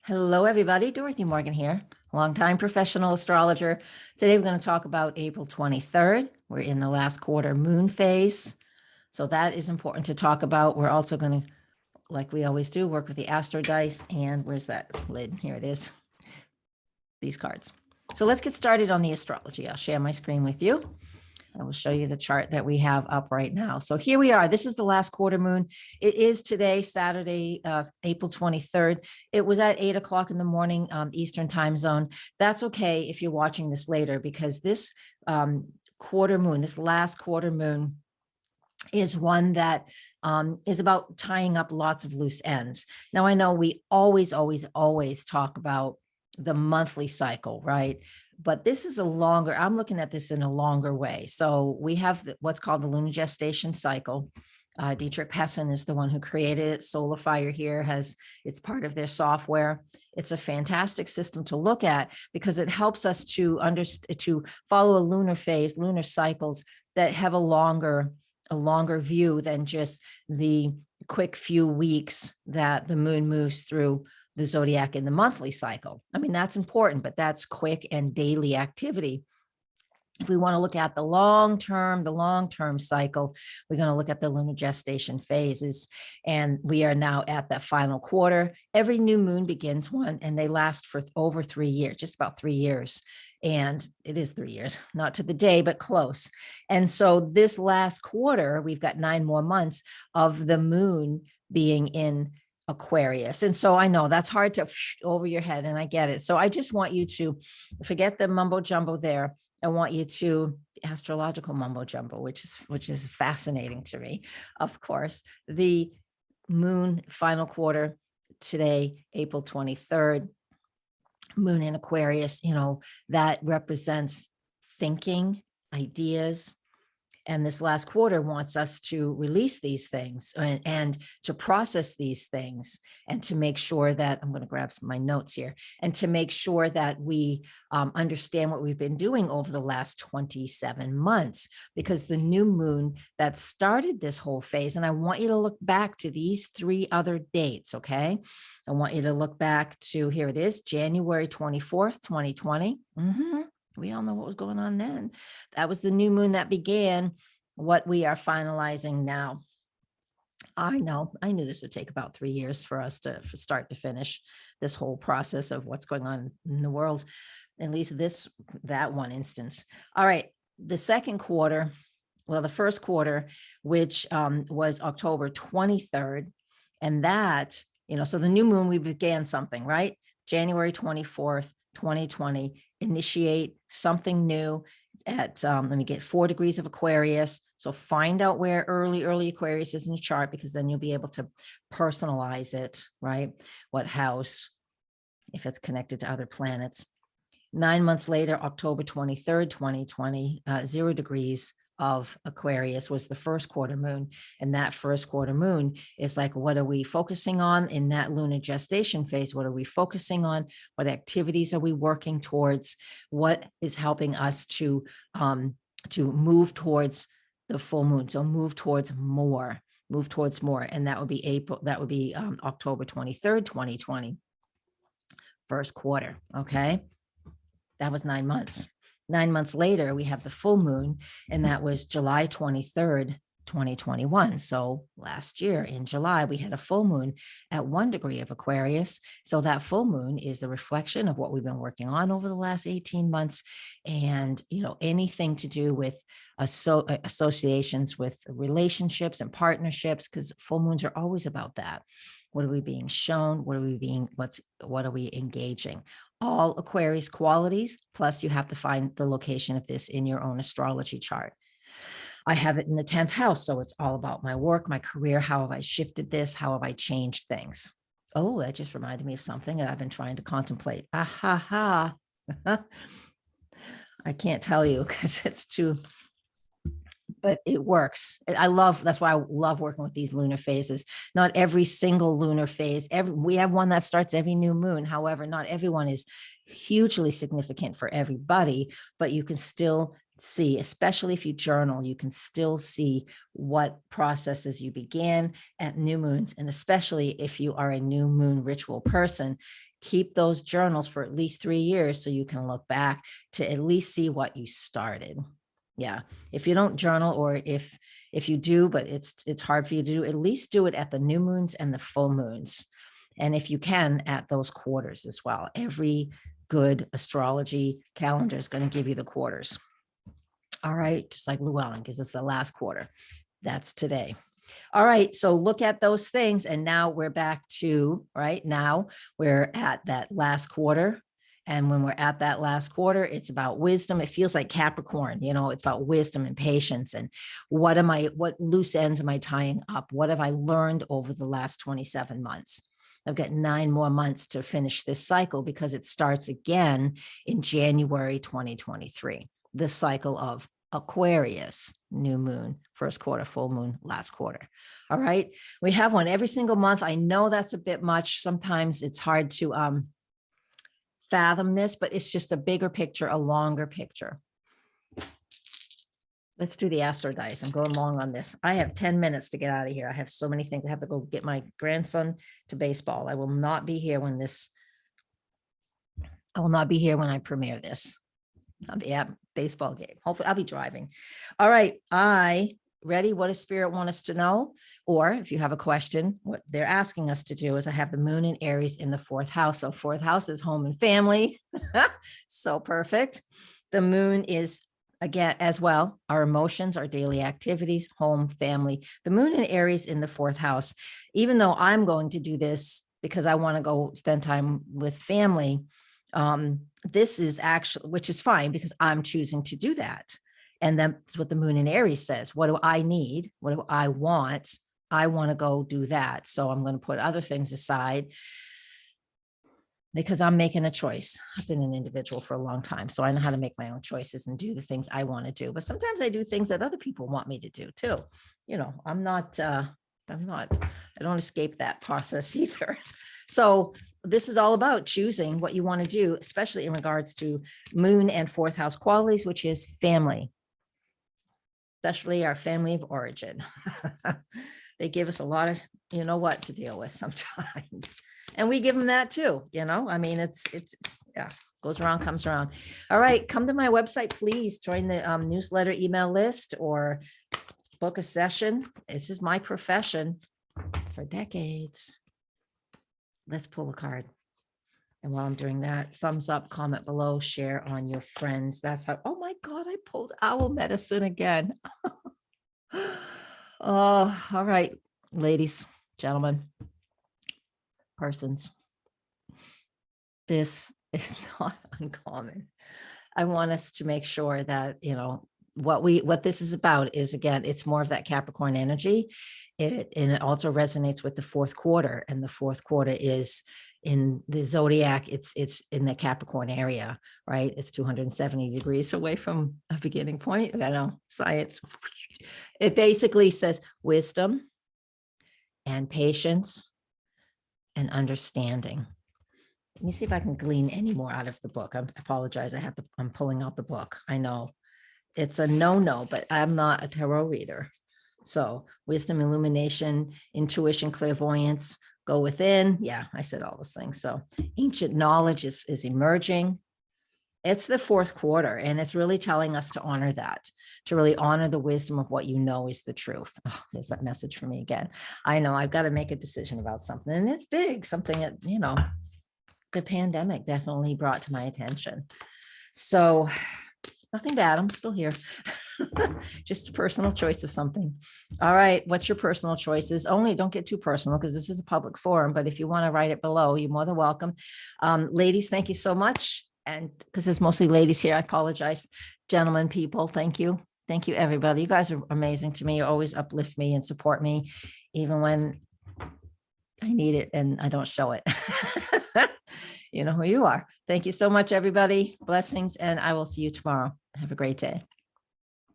Hello, everybody. Dorothy Morgan here, longtime professional astrologer. Today, we're going to talk about April 23rd. We're in the last quarter moon phase. So that is important to talk about. We're also going to, like we always do, work with the Astro dice. And where's that lid? Here it is. These cards. So let's get started on the astrology. I'll share my screen with you. I will show you the chart that we have up right now. So here we are. This is the last quarter moon. It is today, Saturday, April 23rd. It was at 8 o'clock in the morning, Eastern time zone. That's okay if you're watching this later, because this quarter moon, this last quarter moon, is one that is about tying up lots of loose ends. Now, I know we always talk about the monthly cycle, right? But this is I'm looking at this in a longer way. So we have what's called the lunar gestation cycle. Dietrich Pessin is the one who created it. Solar Fire here it's part of their software. It's a fantastic system to look at because it helps us to follow a lunar phase, lunar cycles that have a longer view than just the quick few weeks that the moon moves through the zodiac in the monthly cycle. I mean, that's important, but that's quick and daily activity. If we want to look at the long-term cycle, we're going to look at the lunar gestation phases. And we are now at that final quarter. Every new moon begins one, and they last for over 3 years, just about 3 years. And it is 3 years, not to the day, but close. And so this last quarter, we've got 9 more months of the moon being in Aquarius. And so I know that's hard to over your head, and I get it. So I just want you to forget the mumbo jumbo there. I want you to astrological mumbo jumbo, which is fascinating to me. Of course, the moon final quarter today, April 23rd, moon in Aquarius, that represents thinking, ideas. And this last quarter wants us to release these things and to process these things and to make sure that I'm going to grab some of my notes here and to make sure that we understand what we've been doing over the last 27 months, because the new moon that started this whole phase, and I want you to look back to these 3 other dates. Okay. I want you to look back to, here it is, January 24th, 2020. We all know what was going on then. That was the new moon that began what we are finalizing now. I knew this would take about 3 years for us to start to finish this whole process of what's going on in the world, at least that one instance. All right. The second quarter, the first quarter, which was October 23rd. And that, so the new moon, we began something, right? January 24th, 2020, initiate something new at, let me get 4 degrees of Aquarius. So find out where early Aquarius is in your chart, because then you'll be able to personalize it, right? What house, if it's connected to other planets. 9 months later, October 23rd, 2020, 0 degrees of Aquarius was the first quarter moon. And that first quarter moon is like, what are we focusing on in that lunar gestation phase? What are we focusing on? What activities are we working towards? What is helping us to move towards the full moon? So move towards more. And that would be October 23rd, 2020, first quarter. Okay. That was 9 months. 9 months later, we have the full moon, and that was July 23rd, 2021. So last year in July, we had a full moon at 1 degree of Aquarius. So that full moon is the reflection of what we've been working on over the last 18 months. And, anything to do with associations with relationships and partnerships, because full moons are always about that. What are we being shown? What are we engaging? All Aquarius qualities, plus you have to find the location of this in your own astrology chart. I have it in the 10th house, so it's all about my work, my career. How have I shifted this? How have I changed things? Oh, that just reminded me of something that I've been trying to contemplate. I can't tell you because it's too... but it works. That's why I love working with these lunar phases. Not every single lunar phase. We have one that starts every new moon. However, not everyone is hugely significant for everybody, but you can still see, especially if you journal, you can still see what processes you began at new moons. And especially if you are a new moon ritual person, keep those journals for at least 3 years so you can look back to at least see what you started. Yeah. If you don't journal, or if you do, but it's hard for you to do, at least do it at the new moons and the full moons. And if you can, at those quarters as well. Every good astrology calendar is going to give you the quarters. All right, just like Llewellyn, because it's the last quarter. That's today. All right, so look at those things. And now we're back to, right now we're at that last quarter. And when we're at that last quarter, it's about wisdom. It feels like Capricorn, it's about wisdom and patience. And what loose ends am I tying up? What have I learned over the last 27 months? I've got 9 more months to finish this cycle, because it starts again in January 2023. The cycle of Aquarius, new moon, first quarter, full moon, last quarter. All right. We have one every single month. I know that's a bit much. Sometimes it's hard to fathom this, but it's just a bigger picture, a longer picture. Let's do the Astro dice. I'm going long on this. I have 10 minutes to get out of here. I have so many things. I have to go get my grandson to baseball. I will not be here when I premiere this. I'll be at baseball game. Hopefully I'll be driving. All right. Ready? What does Spirit want us to know? Or if you have a question, what they're asking us to do is, I have the moon in Aries in the 4th house. So 4th house is home and family. So perfect. The moon is, again, as well, our emotions, our daily activities, home, family. The moon in Aries in the 4th house. Even though I'm going to do this because I want to go spend time with family, this is actually, which is fine because I'm choosing to do that. And that's what the moon in Aries says. What do I need? What do I want? I want to go do that. So I'm going to put other things aside because I'm making a choice. I've been an individual for a long time, so I know how to make my own choices and do the things I want to do. But sometimes I do things that other people want me to do too. I don't escape that process either. So this is all about choosing what you want to do, especially in regards to moon and 4th house qualities, which is family, especially our family of origin. They give us a lot of, what to deal with sometimes. And we give them that too, I mean, it's yeah, goes around, comes around. All right. Come to my website, please join the newsletter email list or book a session. This is my profession for decades. Let's pull a card. And while I'm doing that, thumbs up, comment below, share on your friends. That's how, oh my God, I pulled owl medicine again. Oh, all right, ladies, gentlemen, persons. This is not uncommon. I want us to make sure that, what this is about is, again, it's more of that Capricorn energy. And it also resonates with the 4th quarter, and the 4th quarter is in the zodiac. It's in the Capricorn area, right? It's 270 degrees away from a beginning point. I know, science. It basically says wisdom and patience and understanding. Let me see if I can glean any more out of the book. I apologize. I'm pulling out the book. I know it's a no, but I'm not a tarot reader. So wisdom, illumination, intuition, clairvoyance, go within. Yeah, I said all those things. So ancient knowledge is emerging. It's the 4th quarter, and it's really telling us to honor that, to really honor the wisdom of what you know is the truth. Oh, there's that message for me again. I know I've got to make a decision about something, and it's big, something that, the pandemic definitely brought to my attention. So nothing bad. I'm still here. Just a personal choice of something. All right. What's your personal choices? Only don't get too personal because this is a public forum, but if you want to write it below, you're more than welcome. Ladies, thank you so much. And because there's mostly ladies here, I apologize. Gentlemen, people, thank you. Thank you, everybody. You guys are amazing to me. You always uplift me and support me, even when I need it and I don't show it. You know who you are. Thank you so much, everybody. Blessings, and I will see you tomorrow. Have a great day.